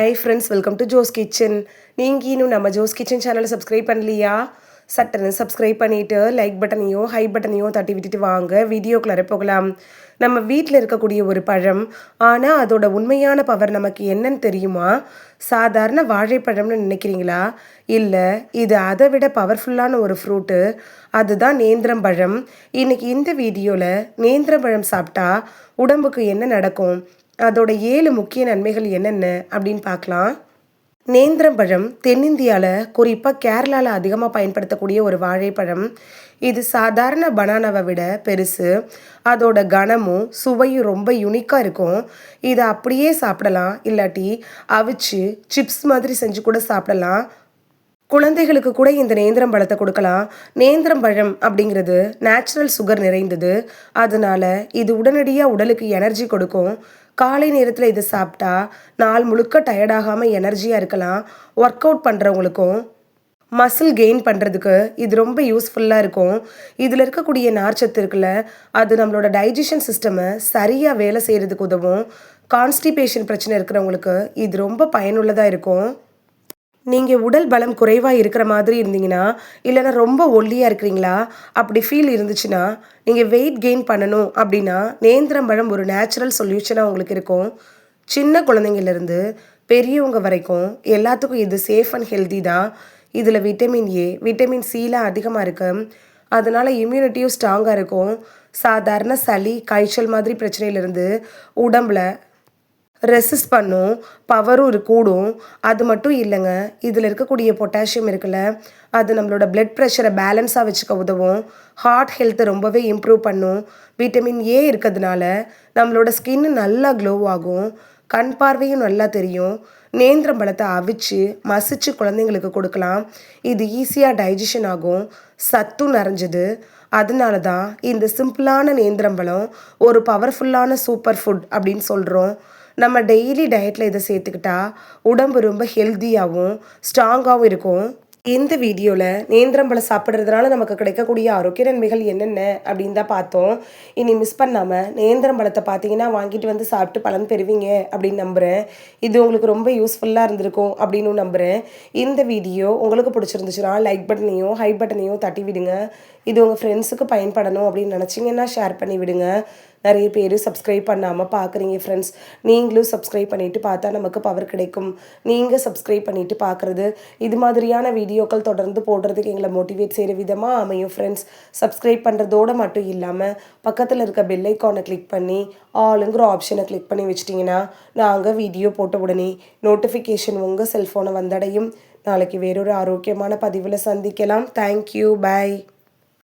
Hi friends, welcome to Jo's kitchen. நீங்கள் இன்னும் நம்ம ஜோஸ் கிச்சன் சேனலை சப்ஸ்கிரைப் பண்ணலையா? சட்டன்னு சப்ஸ்கிரைப் பண்ணிவிட்டு லைக் பட்டனையோ ஹை பட்டனையோ தட்டி விட்டுட்டு வாங்க வீடியோக்குள்ளே போகலாம். நம்ம வீட்டில் இருக்கக்கூடிய ஒரு பழம், ஆனால் அதோட உண்மையான பவர் நமக்கு என்னன்னு தெரியுமா? சாதாரண வாழைப்பழம்னு நினைக்கிறீங்களா? இல்லை, இது அதை விட பவர்ஃபுல்லான ஒரு ஃப்ரூட்டு. அதுதான் நேந்திரம் பழம். இன்றைக்கி இந்த வீடியோவில் நேந்திரம் பழம் சாப்பிட்டா உடம்புக்கு என்ன நடக்கும், அதோட 7 முக்கிய நன்மைகள் என்னென்ன அப்படின்னு பார்க்கலாம். நேந்திரம் பழம் தென்னிந்தியாவில் குறிப்பாக கேரளாவில் அதிகமாக பயன்படுத்தக்கூடிய ஒரு வாழைப்பழம். இது சாதாரண பனானாவை விட பெருசு. அதோட கனமும் சுவையும் ரொம்ப யூனிக்காக இருக்கும். இதை அப்படியே சாப்பிடலாம், இல்லாட்டி அவிச்சு சிப்ஸ் மாதிரி செஞ்சு கூட சாப்பிடலாம். குழந்தைகளுக்கு கூட இந்த நேந்திரம் பழத்தை கொடுக்கலாம். நேந்திரம் பழம் அப்படிங்கிறது நேச்சுரல் சுகர் நிறைந்தது. அதனால இது உடனடியாக உடலுக்கு எனர்ஜி கொடுக்கும். காலை நேரத்தில் இதை சாப்பிட்டா நாள் முழுக்க டயர்டாகாமல் எனர்ஜியாக இருக்கலாம். ஒர்க் அவுட் பண்ணுறவங்களுக்கும் மசில் கெயின் பண்ணுறதுக்கு இது ரொம்ப யூஸ்ஃபுல்லாக இருக்கும். இதில் இருக்கக்கூடிய நார்ச்சத்து இருக்குல்ல, அது நம்மளோட டைஜஷன் சிஸ்டமை சரியாக வேலை செய்கிறதுக்கு உதவும். கான்ஸ்டிபேஷன் பிரச்சனை இருக்கிறவங்களுக்கு இது ரொம்ப பயனுள்ளதாக இருக்கும். நீங்கள் உடல் பலம் குறைவாக இருக்கிற மாதிரி இருந்தீங்கன்னா, இல்லைன்னா ரொம்ப ஒல்லியாக இருக்கிறீங்களா, அப்படி ஃபீல் இருந்துச்சுன்னா, நீங்கள் வெயிட் கெயின் பண்ணணும் அப்படின்னா நேந்திரம் பழம் ஒரு நேச்சுரல் சொல்யூஷனாக உங்களுக்கு இருக்கும். சின்ன குழந்தைங்கள்லேருந்து பெரியவங்க வரைக்கும் எல்லாத்துக்கும் இது சேஃப் அண்ட் ஹெல்தி தான். இதில் விட்டமின் ஏ, விட்டமின் சிலாம் அதிகமாக இருக்குது. அதனால் இம்யூனிட்டியும் ஸ்ட்ராங்காக இருக்கும். சாதாரண சளி, காய்ச்சல் மாதிரி பிரச்சனையிலேருந்து உடம்புல ரெசிஸ்ட் பண்ணும், பவரும் கூடும். அது மட்டும் இல்லைங்க, இதில் இருக்கக்கூடிய பொட்டாசியம் இருக்குல்ல, அது நம்மளோட பிளட் ப்ரெஷரை பேலன்ஸாக வச்சுக்க உதவும். ஹார்ட் ஹெல்த்தை ரொம்பவே இம்ப்ரூவ் பண்ணும். விட்டமின் ஏ இருக்கிறதுனால நம்மளோட ஸ்கின்னு நல்லா க்ளோ ஆகும். கண் பார்வையும் நல்லா தெரியும். நேந்திரம் பழத்தை அவிச்சு மசிச்சு குழந்தைங்களுக்கு கொடுக்கலாம். இது ஈஸியாக டைஜஷன் ஆகும். சத்தும் நிறைஞ்சது. அதனால தான் இந்த சிம்பிளான நேந்திரம் பழம் ஒரு பவர்ஃபுல்லான சூப்பர் ஃபுட் அப்படின்னு சொல்கிறோம். நம்ம டெய்லி டயட்டில் இதை சேர்த்துக்கிட்டா உடம்பு ரொம்ப ஹெல்த்தியாகவும் ஸ்ட்ராங்காகவும் இருக்கும். இந்த வீடியோவில் நேந்திரம் பழம் சாப்பிட்றதுனால நமக்கு கிடைக்கக்கூடிய ஆரோக்கிய நன்மைகள் என்னென்ன அப்படின்னு தான் பார்த்தோம். இனி மிஸ் பண்ணாமல் நேந்திரம் பழத்தை பார்த்தீங்கன்னா வாங்கிட்டு வந்து சாப்பிட்டு பலன் பெறுவீங்க அப்படின்னு நம்புகிறேன். இது உங்களுக்கு ரொம்ப யூஸ்ஃபுல்லாக இருந்திருக்கும் அப்படின்னு நம்புகிறேன். இந்த வீடியோ உங்களுக்கு பிடிச்சிருந்துச்சுன்னா லைக் பட்டனையும் ஹை பட்டனையும் தட்டி விடுங்க. இது உங்கள் ஃப்ரெண்ட்ஸுக்கு பயன்படணும் அப்படின்னு நினச்சிங்கன்னா ஷேர் பண்ணி விடுங்க. நிறைய பேர் சப்ஸ்கிரைப் பண்ணாமல் பார்க்குறீங்க ஃப்ரெண்ட்ஸ். நீங்களும் சப்ஸ்கிரைப் பண்ணிவிட்டு பார்த்தா நமக்கு பவர் கிடைக்கும். நீங்கள் சப்ஸ்கிரைப் பண்ணிவிட்டு பார்க்குறது இது மாதிரியான வீடியோக்கள் தொடர்ந்து போடுறதுக்கு எங்களை மோட்டிவேட் செய்கிற விதமாக அமையும் ஃப்ரெண்ட்ஸ். சப்ஸ்கிரைப் பண்ணுறதோடு மட்டும் இல்லாமல் பக்கத்தில் இருக்க பெல் ஐக்கானை கிளிக் பண்ணி ஆளுங்கிற ஆப்ஷனை கிளிக் பண்ணி வச்சிட்டிங்கன்னா நாங்கள் வீடியோ போட்ட உடனே நோட்டிஃபிகேஷன் உங்கள் செல்ஃபோனை வந்தடையும். நாளைக்கு வேறொரு ஆரோக்கியமான பதிவில் சந்திக்கலாம். Thank you, by.